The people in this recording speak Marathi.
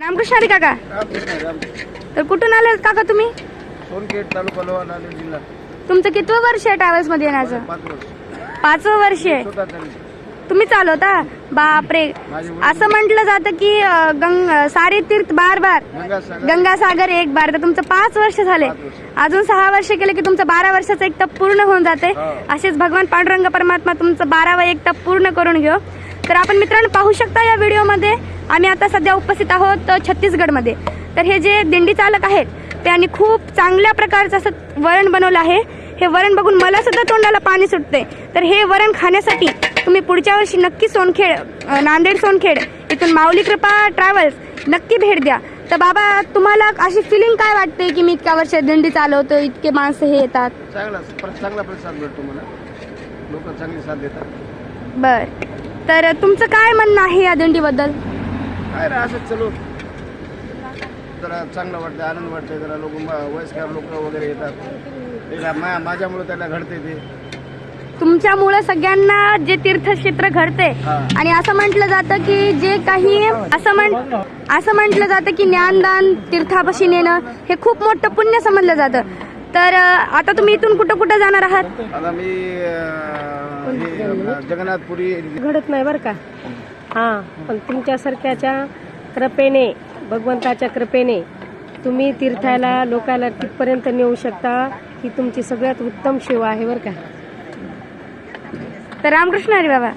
रामकृष्ण हरी काका. तर कुठून आले काका तुम्ही? सोनखेड तालुका लोहा नांदेड जिल्हा. तुमचं कितवं वर्ष आहे ट्रॅव्हल्स मध्ये येण्याचं? 5 वर्ष. 5वं वर्ष आहे. स्वतः चालली. तुम्ही चालवता? बापरे. असं म्हटलं जातं की सारे तीर्थ बार बार गंगासागर एक बार. तर तुमचं 5 वर्ष झाले. अजून 6 वर्ष केले की तुमचं 12 वर्षाचं एक टप पूर्ण होऊन जाते. असेच भगवान पांडुरंग परमात्मा तुमचं 12वा एक टप पूर्ण करून घेऊ. तर आपण मित्रांनो पाहू शकता या व्हिडिओमध्ये आम्ही आता सध्या उपस्थित आहोत छत्तीसगडमध्ये. तर हे जे दिंडी चालक आहेत त्यांनी खूप चांगल्या प्रकारचं असं वरण बनवलं आहे. हे वरण बघून मला सुद्धा तोंडाला पाणी सुटते. तर हे वरण खाण्यासाठी तुम्ही पुढच्या वर्षी नक्की सोनखेड नांदेड सोनखेड इथून माऊली कृपा ट्रॅव्हल्स नक्की भेट द्या. तर बाबा तुम्हाला अशी फिलिंग काय वाटते की मी इतक्या वर्ष दिंडी चालवतो, इतके माणसं हे येतात? चांगला प्रतिसाद भेटतो मला. लोक चांगली साथ देतात. बर. तर तुमचं काय म्हणणं आहे या दिंडीबद्दल? काय रे असंच चलो जरा चांगलं वाटतं, आनंद वाटतं. जरा लोक वयस्कर लोक वगैरे येतात. ते माझ्यामुळे त्याला घडते. ते तुमच्यामुळे सगळ्यांना जे तीर्थक्षेत्र घडते. आणि असं म्हटलं जातं की जे काही असं म्हटलं जातं की ज्ञानदान तीर्थापाशी नेणं हे खूप मोठं पुण्य समजलं जातं. तर आता तुम्ही इथून कुठं कुठं जाणार आहात? आता मी जगन्नाथपुरी घडत नाही बरं का. हां, पण तुमच्यासारख्याच्या कृपेने, भगवंताच्या कृपेने तुम्ही तीर्थाला लोकांना तिथपर्यंत नेऊ शकता. ही तुमची सगळ्यात उत्तम सेवा आहे बरं का. तर रामकृष्ण हरी बाबा.